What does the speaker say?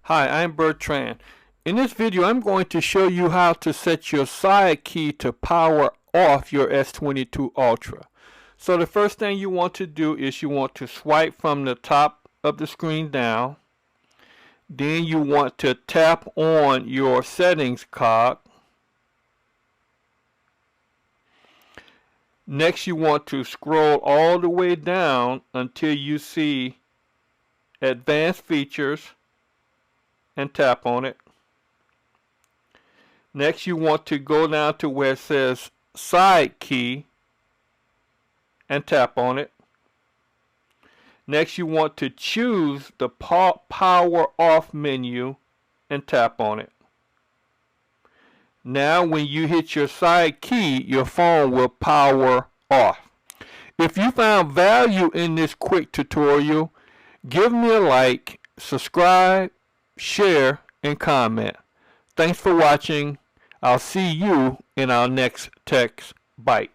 Hi, I'm Bertrand. In this video, I'm going to show you how to set your side key to power off your S22 Ultra. So the first thing you want to do is you want to swipe from the top of the screen down. Then you want to tap on your settings cog. Next, you want to scroll all the way down until you see Advanced Features and tap on it. Next, you want to go down to where it says Side Key and tap on it. Next, you want to choose the Power Off menu and tap on it. Now, when you hit your side key, your phone will power off. If you found value in this quick tutorial, give me a like, subscribe, share, and comment. Thanks for watching. I'll see you in our next Tech Bite.